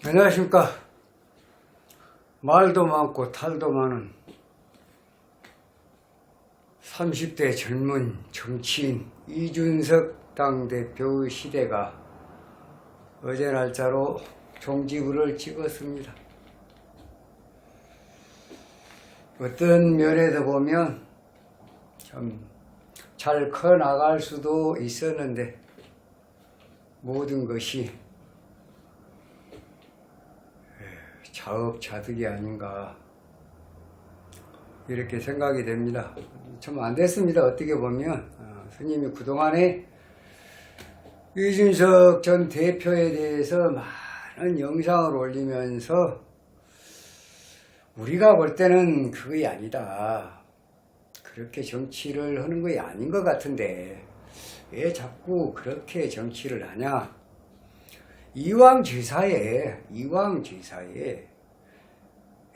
안녕하십니까. 말도 많고 탈도 많은 30대 젊은 정치인 이준석 당대표 시대가 어제 날짜로 종지부를 찍었습니다. 어떤 면에서 보면 참 잘 커나갈 수도 있었는데 모든 것이 자업자득이 아닌가 이렇게 생각이 됩니다. 참 안 됐습니다. 어떻게 보면 스님이 그동안에 이준석 전 대표에 대해서 많은 영상을 올리면서 우리가 볼 때는 그게 아니다, 그렇게 정치를 하는 게 아닌 것 같은데 왜 자꾸 그렇게 정치를 하냐. 이왕지사에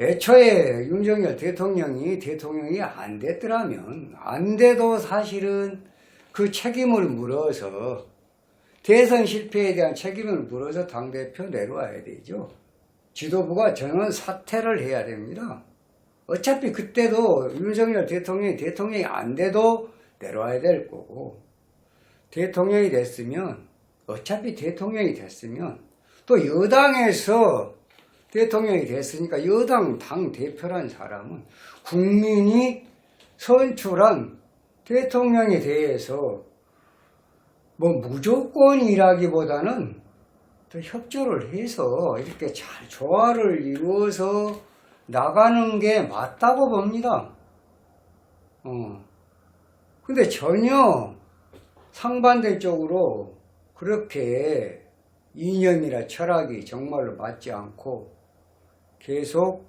애초에 윤석열 대통령이 안 됐더라면, 안 돼도 사실은 그 책임을 물어서, 대선 실패에 대한 책임을 물어서 당대표 내려와야 되죠. 지도부가 전원 사퇴를 해야 됩니다. 어차피 그때도 윤석열 대통령이 안 돼도 내려와야 될 거고, 대통령이 됐으면, 어차피 대통령이 됐으면 또 여당에서 대통령이 됐으니까 여당 당대표란 사람은 국민이 선출한 대통령에 대해서 뭐 무조건이라기보다는 더 협조를 해서 이렇게 잘 조화를 이루어서 나가는 게 맞다고 봅니다. 근데 전혀 상반된 쪽으로 그렇게 이념이나 철학이 정말로 맞지 않고 계속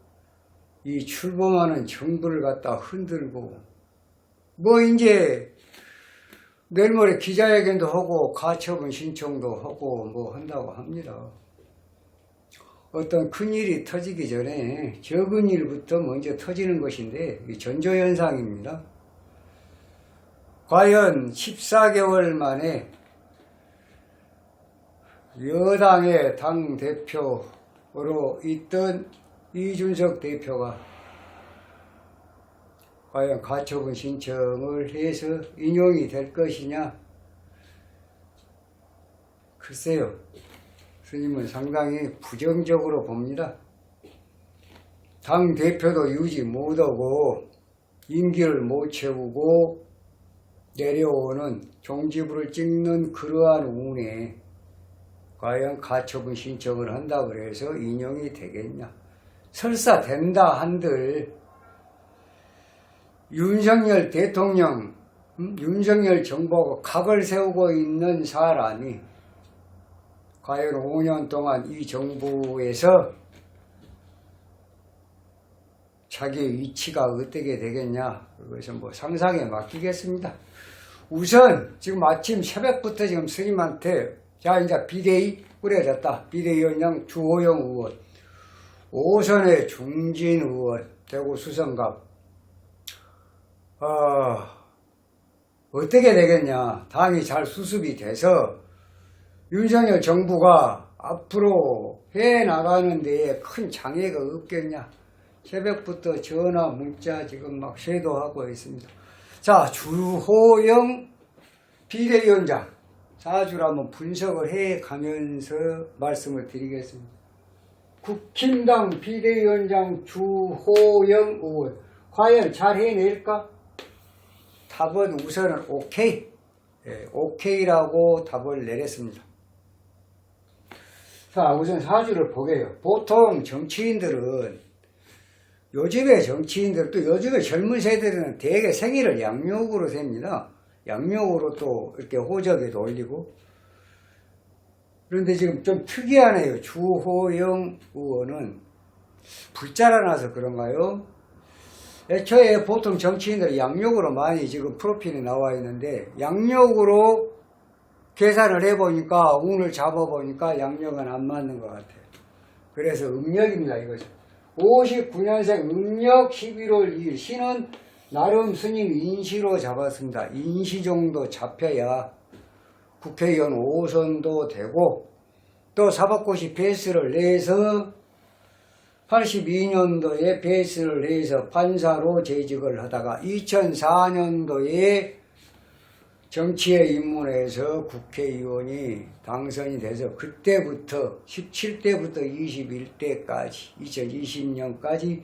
이 출범하는 정부를 갖다 흔들고, 뭐 이제 내일 모레 기자회견도 하고 가처분 신청도 하고 뭐 한다고 합니다. 어떤 큰일이 터지기 전에 적은 일부터 먼저 터지는 것인데 이 전조현상입니다. 과연 14개월 만에 여당의 당대표로 있던 이준석 대표가 과연 가처분 신청을 해서 인용이 될 것이냐? 글쎄요, 스님은 상당히 부정적으로 봅니다. 당대표도 유지 못하고 임기를 못 채우고 내려오는 종지부를 찍는 그러한 운에 과연 가처분 신청을 한다 그래서 인용이 되겠냐. 설사 된다 한들 윤석열 대통령, 윤석열 정부가 각을 세우고 있는 사람이 과연 5년 동안 이 정부에서 자기의 위치가 어떻게 되겠냐. 그것은 뭐 상상에 맡기겠습니다. 우선 지금 아침 새벽부터 지금 스님한테 자, 이제 비대위 꾸려졌다. 비대위원장 주호영 의원, 오선의 중진 의원, 대구 수성갑. 어떻게 되겠냐. 당이 잘 수습이 돼서 윤석열 정부가 앞으로 해나가는 데에 큰 장애가 없겠냐. 새벽부터 전화, 문자 지금 막 쇄도하고 있습니다. 자, 주호영 비대위원장. 사주를 한번 분석을 해 가면서 말씀을 드리겠습니다. 국힘당 비대위원장 주호영 의원, 과연 잘 해낼까? 답은 우선은 오케이. 오케이라고 답을 내렸습니다. 자, 우선 사주를 보게요. 보통 정치인들은, 요즘의 정치인들, 또 요즘의 젊은 세대들은 대개 생일을 양력으로 셉니다. 양력으로 또 이렇게 호적에도 올리고. 그런데 지금 좀 특이하네요. 주호영 의원은 불자라 나서 그런가요? 애초에 보통 정치인들은 양력으로 많이 지금 프로필이 나와 있는데, 양력으로 계산을 해보니까, 운을 잡아보니까 양력은 안 맞는 것 같아요. 그래서 음력입니다, 이거죠. 59년생 음력 11월 2일, 신은 나름 스님 인시로 잡았습니다. 인시 정도 잡혀야 국회의원 5선도 되고 또 사법고시 베이스를 내서 82년도에 베이스를 내서 판사로 재직을 하다가 2004년도에 정치에 입문해서 국회의원이 당선이 돼서 그때부터 17대부터 21대까지 2020년까지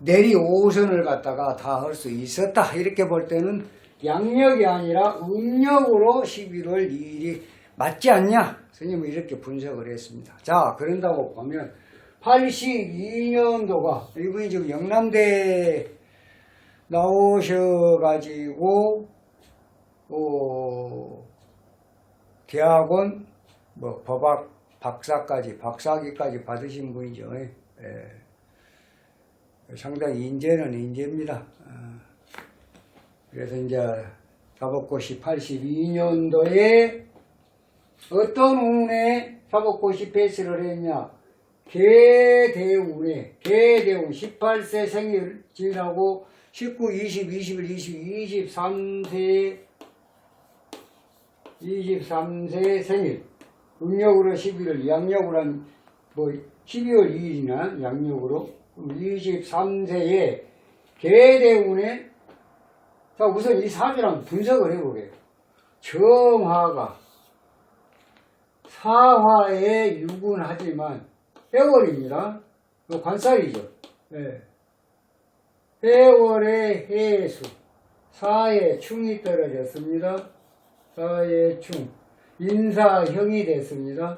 내리 5선을 갖다가 다 할 수 있었다. 이렇게 볼 때는 양력이 아니라 음력으로 11월 2일이 맞지 않냐? 스님은 이렇게 분석을 했습니다. 자, 그런다고 보면 82년도가 이분이 지금 영남대 나오셔가지고 대학원 법학 박사학위까지 받으신 분이죠. 예. 상당히 인재는 인재입니다. 그래서 이제 사법고시 82년도에 어떤 운에 사법고시 패스를 했냐? 개대운에, 개대운 18세 생일 지나고 19, 20, 21, 22, 23세 생일. 음력으로 11월, 양력으로 한 12월 2일이나 양력으로 23세에 개대운에, 자, 우선 이 사주를 한번 분석을 해보게요. 정화가 사화에 유군하지만 해월입니다. 관살이죠. 네. 해월에 해수, 사에 충이 떨어졌습니다. 사에 충, 인사형이 됐습니다.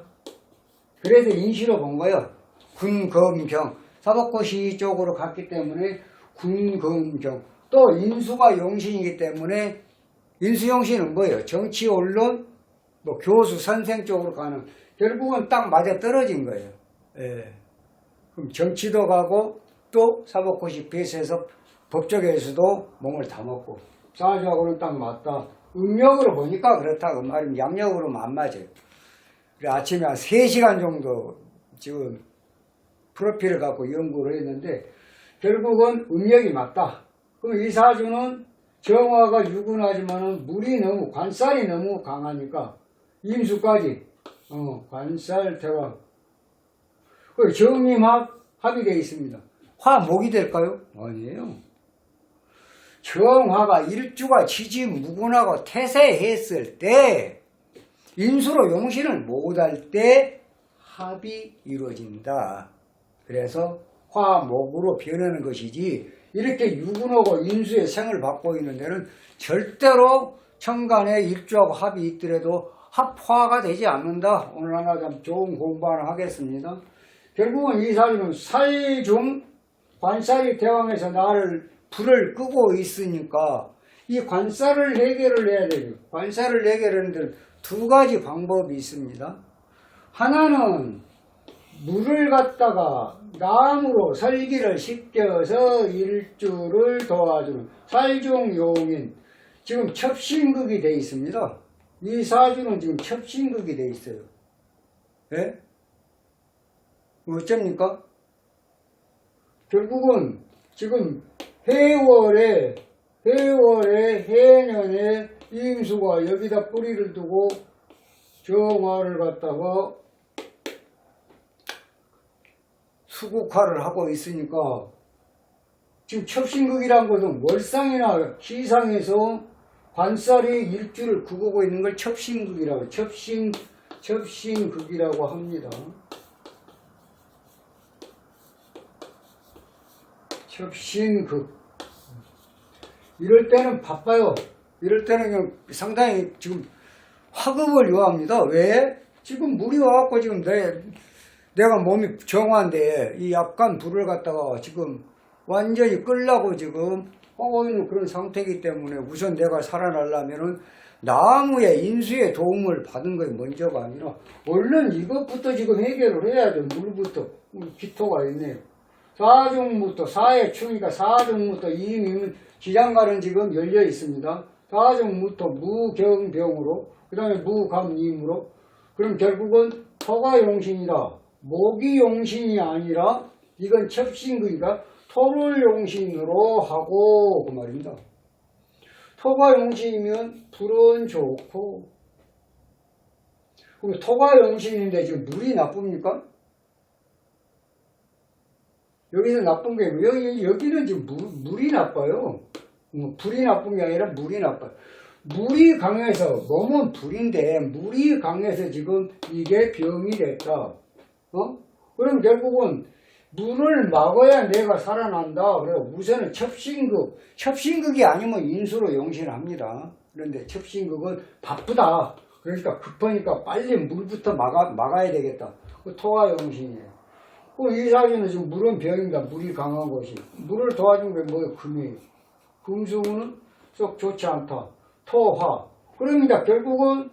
그래서 인시로 본 거예요. 군검경, 사법고시 쪽으로 갔기 때문에 군검경, 또 인수가 용신이기 때문에 인수용신은 뭐예요? 정치, 언론, 교수, 선생 쪽으로 가는, 결국은 딱 맞아 떨어진 거예요. 예. 그럼 정치도 가고 또 사법고시 배수해서 법조계에서도 몸을 다 먹고 사주하고는 딱 맞다. 음력으로 보니까 그렇다. 그 말이면 양력으로는 안 맞아요. 그래 아침에 한 3시간 정도 지금 프로필을 갖고 연구를 했는데 결국은 음력이 맞다. 그럼 이 사주는 정화가 유군하지만은 물이 너무 관살이 너무 강하니까 임수까지 관살 대화 정임합 합의되어 있습니다. 화목이 될까요? 아니에요. 정화가 일주가 지지무군하고 태세했을 때 인수로 용신을 못할 때 합이 이루어진다. 그래서 화목으로 변하는 것이지 이렇게 유군하고 인수의 생을 받고 있는 데는 절대로 천간에 일주하고 합이 있더라도 합화가 되지 않는다. 오늘 하나 좀 좋은 공부 하나 하겠습니다. 결국은 이 사주는 살중 관살이 대왕에서 나를 불을 끄고 있으니까 이 관살을 해결을 해야 돼요. 관살을 해결하는 데는 2가지 방법이 있습니다. 하나는 물을 갖다가 나무로 설기를 시켜서 일주를 도와주는 살중용인, 지금 첩신극이 되어 있습니다. 이 사주는 지금 첩신극이 되어 있어요. 예? 어쩝니까? 결국은 지금 해월에 해년에 임수가 여기다 뿌리를 두고 정화를 갖다가 수국화를 하고 있으니까 지금 첩신극이라는 것은 월상이나 시상에서 관살이 일주를 굽고 있는 걸 첩신극이라고 첩신극이라고 합니다. 첩신극. 이럴 때는 바빠요. 이럴 때는 상당히 지금 화급을 요합니다. 왜? 지금 물이 와갖고 지금 내가 몸이 정화인데 이 약간 불을 갖다가 지금 완전히 끌라고 지금 하고 있는 그런 상태이기 때문에 우선 내가 살아나려면은 나무의 인수의 도움을 받은 것이 먼저가 아니라 얼른 이것부터 지금 해결을 해야 돼. 물부터. 기토가 있네요. 사중부터, 사의 충이가 사중부터 이미 지장간은 지금 열려 있습니다. 사중부터 무경병으로, 그 다음에 무감임으로, 그럼 결국은 토가 용신이다. 목이 용신이 아니라 이건 첩신극이가 토를 용신으로 하고 그 말입니다. 토가 용신이면 불은 좋고 그럼 토가 용신인데 지금 물이 나쁩니까? 여기서 나쁜 게, 여기는 지금 물이 나빠요. 불이 나쁜 게 아니라 물이 나빠요. 물이 강해서, 몸은 불인데, 물이 강해서 지금 이게 병이 됐다. 그럼 결국은 물을 막아야 내가 살아난다. 그래서 우선은 첩신극이 아니면 인수로 용신합니다. 그런데 첩신극은 바쁘다. 그러니까 급하니까 빨리 물부터 막아야 되겠다. 그 토가 용신이에요. 이 사주는 지금 물은 병입니다. 물이 강한 것이. 물을 도와준 게 뭐예요? 금이에요. 금수는 썩 좋지 않다. 토화. 그러니까 결국은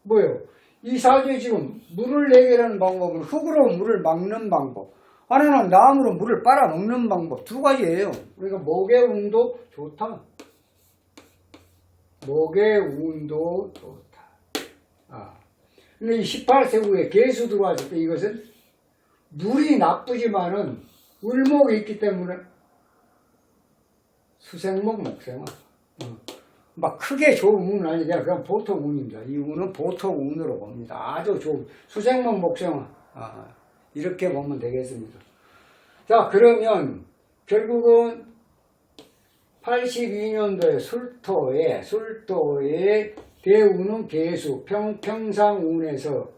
뭐예요? 이 사주에 지금 물을 해결하는 방법은 흙으로 물을 막는 방법. 하나는 나무로 물을 빨아먹는 방법. 두 가지예요. 그러니까 목의 운도 좋다. 목의 운도 좋다. 근데 이 18세 후에 개수 들어왔을 때 이것은 물이 나쁘지만은 을목이 있기 때문에 수생목, 목생화. 막 크게 좋은 운은 아니라 그냥 보통 운입니다. 이 운은 보통 운으로 봅니다. 아주 좋은 수생목, 목생화. 이렇게 보면 되겠습니다. 자, 그러면 결국은 82년도에 술토에 대운은 개수, 평상운에서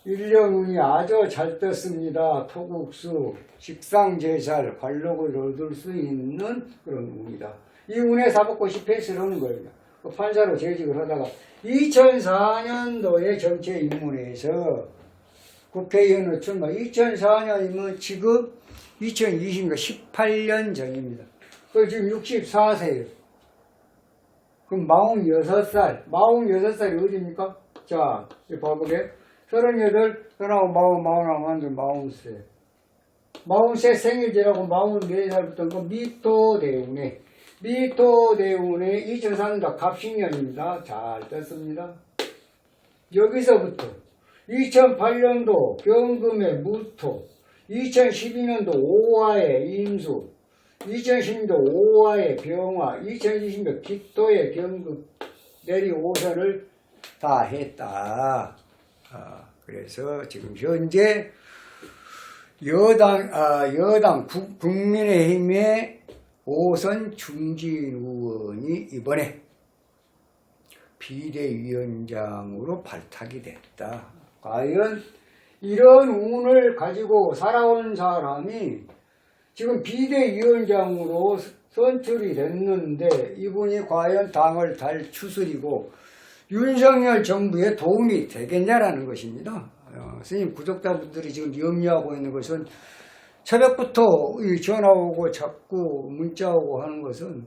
1년 운이 아주 잘 떴습니다. 토국수, 식상제살, 관록을 얻을 수 있는 그런 운이다. 이 운에 사법고시 패스를 하는 거예요. 판사로 재직을 하다가 2004년도에 정치 입문해서 국회의원을 출마. 2004년이면 지금 2020년 18년 전입니다. 지금 64세예요. 그럼 46살. 46살이 어디입니까? 자, 봐보게. 38, 39, 40, 41, 43 생일 지나고 44살부터 미토대운에 2004년도 갑신년입니다. 잘 떴습니다. 여기서부터 2008년도 경금의 무토, 2012년도 오화의 임수, 2010년도 오화의 병화, 2020년도 기토의 경금 내리오선을 다 했다. 그래서 지금 현재 여당 국민의힘의 오선 중진 의원이 이번에 비대위원장으로 발탁이 됐다. 과연 이런 운을 가지고 살아온 사람이 지금 비대위원장으로 선출이 됐는데 이분이 과연 당을 잘 추스리고 윤석열 정부에 도움이 되겠냐라는 것입니다. 스님 구독자분들이 지금 염려하고 있는 것은 새벽부터 전화 오고 자꾸 문자 오고 하는 것은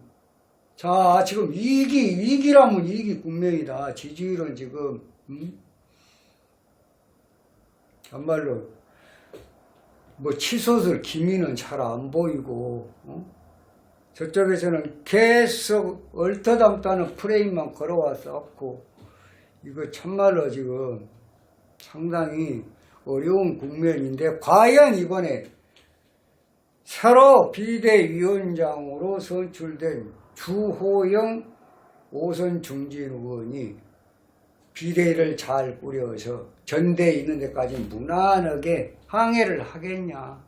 자 지금 위기라면 위기 국면이다. 지지율은 지금 정말로 뭐 치솟을 기미는 잘 안 보이고 저쪽에서는 계속 얼터당다는 프레임만 걸어왔었고 이거 참말로 지금 상당히 어려운 국면인데 과연 이번에 새로 비대위원장으로 선출된 주호영 오선 중진 의원이 비대위를 잘 꾸려서 전대에 있는 데까지 무난하게 항해를 하겠냐.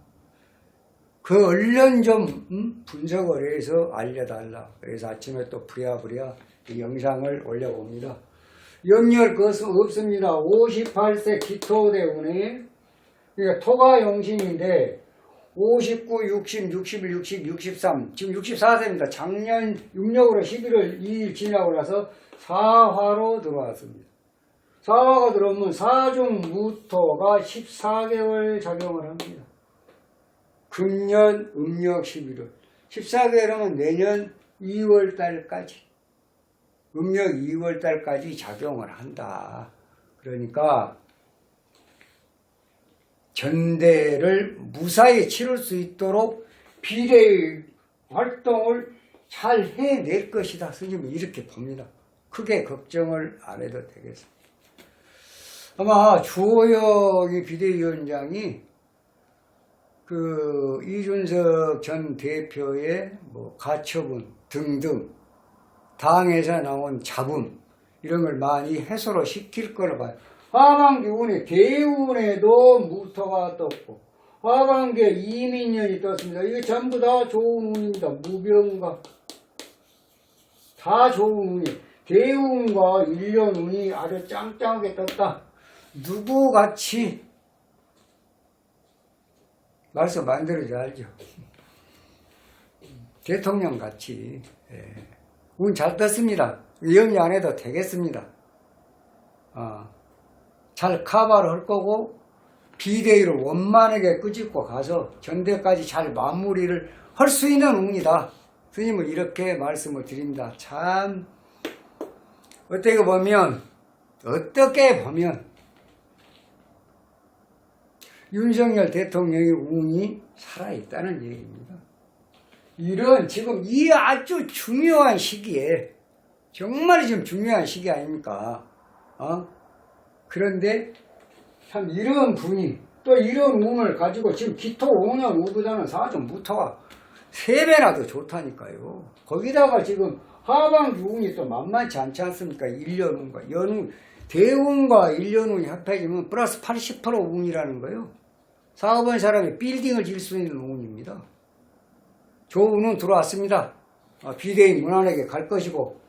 그 얼른 좀 분석을 해서 알려달라. 그래서 아침에 또 부랴부랴 이 영상을 올려봅니다. 염려할 것은 없습니다. 58세 기토대운에 그러니까 토가 용신인데 59, 60, 61, 60, 63 지금 64세입니다. 작년 6력으로 11월 2일 지나고 나서 사화로 들어왔습니다. 사화가 들어오면 사중 무토가 14개월 작용을 합니다. 금년 음력 11월 14개월이면 내년 2월달까지 음력 2월달까지 작용을 한다. 그러니까 전대를 무사히 치를 수 있도록 비대위 활동을 잘 해낼 것이다. 스님은 이렇게 봅니다. 크게 걱정을 안 해도 되겠습니다. 아마 주호영이 비대위원장이 그 이준석 전 대표의 뭐 가처분 등등 당에서 나온 잡음 이런 걸 많이 해소를 시킬 거로 봐요. 하반기 운에 대운에도 무토가 떴고 하반기에 이민년이 떴습니다. 이게 전부 다 좋은 운입니다. 무병과 다 좋은 운이 대운과 일년 운이 아주 짱짱하게 떴다. 누구같이 말씀 만들어줘야죠. 대통령같이. 운 잘 떴습니다. 영리 안 해도 되겠습니다. 잘 커버를 할 거고 비대위를 원만하게 끄집고 가서 전대까지 잘 마무리를 할 수 있는 운이다. 스님은 이렇게 말씀을 드립니다. 참 어떻게 보면 윤석열 대통령의 운이 살아있다는 얘기입니다. 이런 지금 이 아주 중요한 시기에 정말 지금 중요한 시기 아닙니까? 그런데 참 이런 분이 또 이런 운을 가지고 지금 기토 5년 우보다는 사전 무토가 3배나 더 좋다니까요. 거기다가 지금 하반기 운이 또 만만치 않지 않습니까? 1년 운과 연운 대운과 1년 운이 합해지면 플러스 80% 운이라는 거예요. 사업한 사람이 빌딩을 질 수 있는 운입니다. 좋은 운 들어왔습니다. 비대위 무난하게 갈 것이고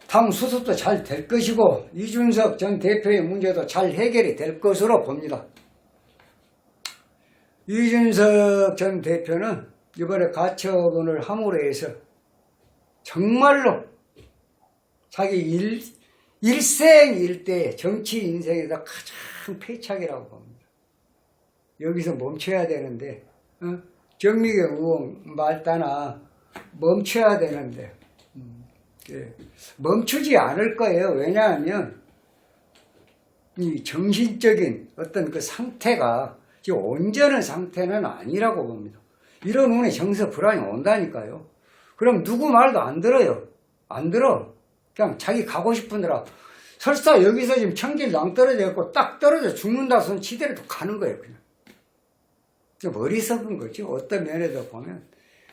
당 수습도 잘 될 것이고 이준석 전 대표의 문제도 잘 해결이 될 것으로 봅니다. 이준석 전 대표는 이번에 가처분을 함으로 해서 정말로 자기 일생일대 정치 인생에서 가장 패착이라고 봅니다. 여기서 멈춰야 되는데 정미경 의원 말따나 멈춰야 되는데 멈추지 않을 거예요. 왜냐하면 이 정신적인 어떤 그 상태가 지금 온전한 상태는 아니라고 봅니다. 이런 운에 정서 불안이 온다니까요. 그럼 누구 말도 안 들어요. 안 들어. 그냥 자기 가고 싶은 데라. 설사 여기서 지금 청길 낭떨어져 있고 딱 떨어져 죽는다 손 지대로 가는 거예요. 그냥. 어리석은 거죠. 어떤 면에서 보면.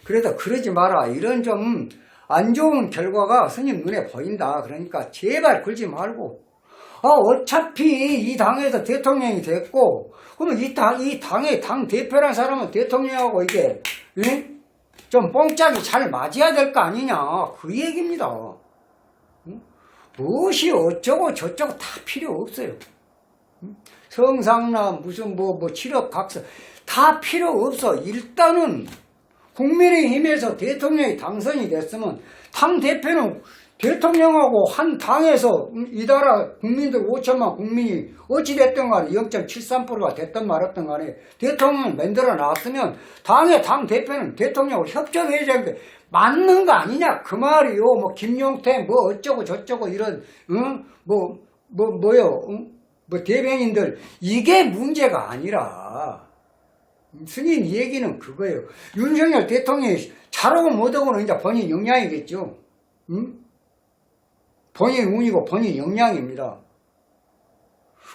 그래도 그러지 마라. 이런 좀 안 좋은 결과가 스님 눈에 보인다. 그러니까 제발 그러지 말고 어차피 이 당에서 대통령이 됐고 그러면 이 당의 당 대표란 사람은 대통령하고 이게 좀 뽕짝이 잘 맞아야 될 거 아니냐 그 얘기입니다. 무엇이 어쩌고 저쩌고 다 필요 없어요. 성상남 무슨 뭐 칠흑각서 다 필요 없어. 일단은 국민의힘에서 대통령이 당선이 됐으면 당대표는 대통령하고 한 당에서 이 나라 국민들 5천만 국민이 어찌됐든 간에 0.73%가 됐든 말았든 간에 대통령을 만들어 놨으면 당 대표는 대통령하고 협조를 해야 되는데 맞는 거 아니냐 그 말이요. 뭐 김용태 뭐 어쩌고 저쩌고 이런 대변인들 이게 문제가 아니라 스님 얘기는 그거예요. 윤석열 대통령이 잘하고 못하고는 이제 본인 역량이겠죠. 본인 운이고 본인 역량입니다.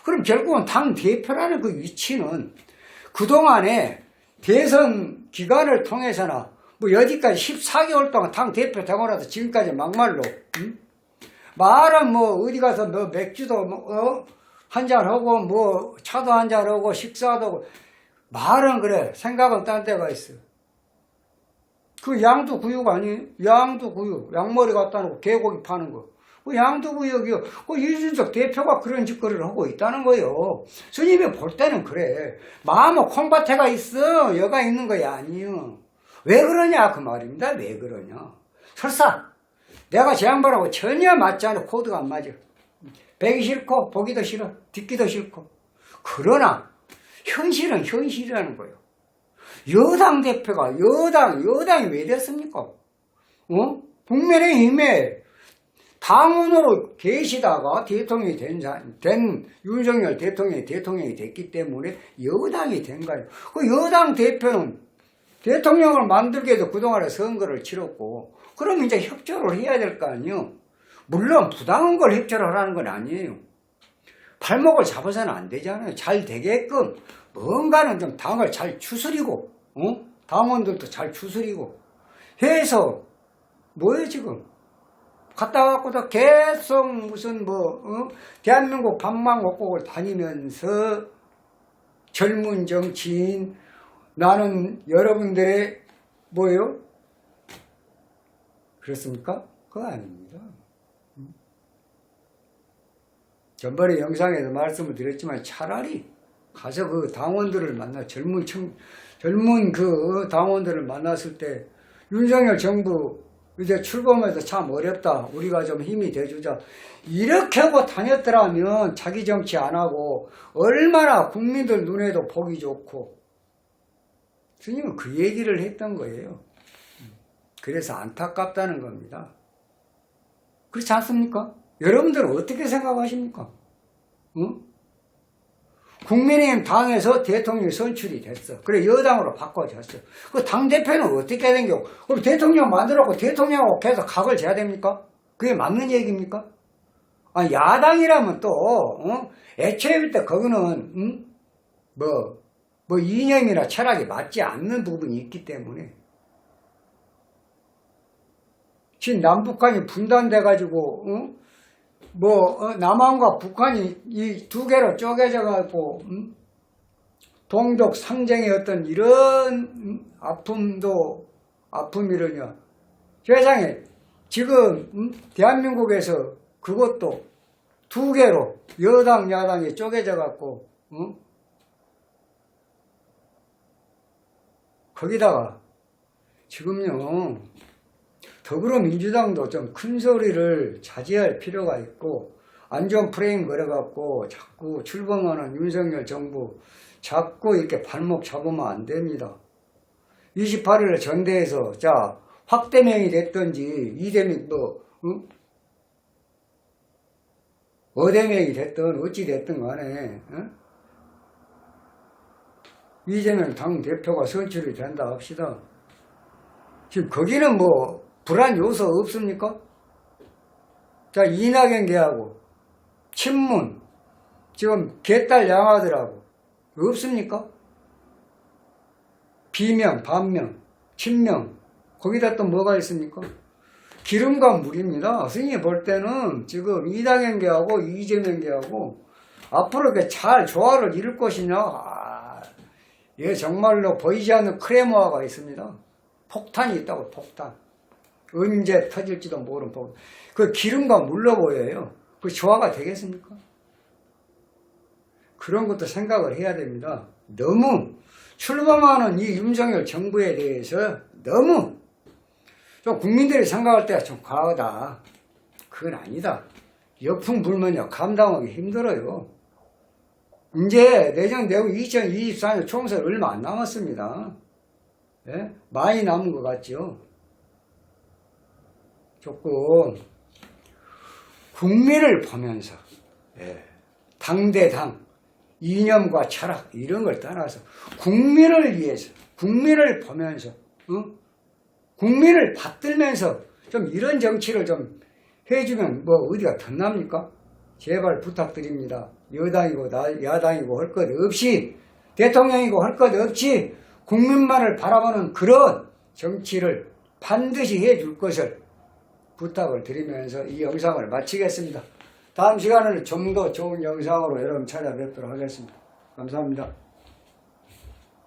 그럼 결국은 당 대표라는 그 위치는 그동안에 대선 기간을 통해서나 뭐 여기까지 14개월 동안 당 대표 되고 나서 지금까지 막말로 말은 뭐 어디 가서 뭐 맥주도 한잔하고 뭐 차도 한잔하고 식사도 하고 말은 그래. 생각은 딴 데가 있어. 그 양두구육 아니에요? 양두구육. 양머리 갖다 놓고 개고기 파는 거. 그 양두구육이요. 그 이준석 대표가 그런 짓거리를 하고 있다는 거예요. 스님이 볼 때는 그래. 마음은 콩밭에가 있어. 여가 있는 거야. 아니요. 왜 그러냐 그 말입니다. 왜 그러냐. 설사 내가 제 양반하고 전혀 맞지 않아. 코드가 안 맞아. 배기 싫고 보기도 싫어. 듣기도 싫고. 그러나 현실은 현실이라는 거예요. 여당 대표가 여당이 왜 됐습니까? 국민의힘에 당원으로 계시다가 대통령이 된 윤석열 대통령이 됐기 때문에 여당이 된 거예요. 그 여당 대표는 대통령을 만들기 위해서 그동안에 선거를 치렀고 그럼 이제 협조를 해야 될 거 아니에요. 물론 부당한 걸 협조를 하라는 건 아니에요. 발목을 잡아서는 안 되잖아요. 잘 되게끔 뭔가는 좀 당을 잘 추스리고 당원들도 잘 추스리고 해서 뭐예요 지금 갔다 갖고도 계속 무슨 대한민국 방방곡곡을 다니면서 젊은 정치인, 나는 여러분들의 뭐예요? 그렇습니까? 그거 아닙니다. 전번에 영상에서 말씀을 드렸지만 차라리 가서 그 당원들을 만나, 젊은 그 당원들을 만났을 때 윤석열 정부 이제 출범해서 참 어렵다. 우리가 좀 힘이 돼주자. 이렇게 하고 다녔더라면 자기 정치 안 하고 얼마나 국민들 눈에도 보기 좋고. 스님은 그 얘기를 했던 거예요. 그래서 안타깝다는 겁니다. 그렇지 않습니까? 여러분들은 어떻게 생각하십니까? 응? 국민의힘 당에서 대통령이 선출이 됐어. 그래, 여당으로 바꿔졌어. 그 당대표는 어떻게 된겨? 그럼 대통령 만들었고 대통령하고 계속 각을 재야 됩니까? 그게 맞는 얘기입니까? 아, 야당이라면 또, 애초에부터 거기는, 이념이나 철학이 맞지 않는 부분이 있기 때문에. 지금 남북한이 분단돼가지고, 남한과 북한이 이 두 개로 쪼개져가지고, 동독 상쟁의 어떤 이런 아픔이러냐. 세상에, 지금, 대한민국에서 그것도 두 개로 여당, 야당이 쪼개져갖고, 거기다가, 지금요, 더불어민주당도 좀 큰 소리를 자제할 필요가 있고, 안 좋은 프레임 걸어갖고 자꾸 출범하는 윤석열 정부 자꾸 이렇게 발목 잡으면 안 됩니다. 28일에 전대에서 자 확대명이 됐든지 이대명 어대명이 됐든 어찌 됐든 간에 이재명 당대표가 선출이 된다 합시다. 지금 거기는 불안 요소 없습니까? 자, 이낙연 걔하고 친문, 지금 개딸 양아들하고 없습니까? 비명, 반명, 친명, 거기다 또 뭐가 있습니까? 기름과 물입니다. 스님이 볼 때는 지금 이낙연 걔하고 이재명 걔하고 앞으로 이렇게 잘 조화를 이룰 것이냐, 예, 정말로 보이지 않는 크레모아가 있습니다. 폭탄이 있다고, 폭탄. 언제 터질지도 모르는 폭탄. 그 기름과 물로 보여요. 그 조화가 되겠습니까? 그런 것도 생각을 해야 됩니다. 너무 출범하는 이 윤석열 정부에 대해서 너무 좀 국민들이 생각할 때가 좀 과하다. 그건 아니다. 역풍 불면요 감당하기 힘들어요. 이제 내년 2024년 총선 얼마 안 남았습니다. 예? 많이 남은 것 같죠? 조금 국민을 보면서 당대당 이념과 철학 이런 걸 떠나서 국민을 위해서 국민을 보면서 국민을 받들면서 좀 이런 정치를 좀 해주면 어디가 덧납니까? 제발 부탁드립니다. 여당이고 야당이고 할 것 없이 대통령이고 할 것 없이 국민만을 바라보는 그런 정치를 반드시 해줄 것을 부탁을 드리면서 이 영상을 마치겠습니다. 다음 시간에는 좀 더 좋은 영상으로 여러분 찾아뵙도록 하겠습니다. 감사합니다.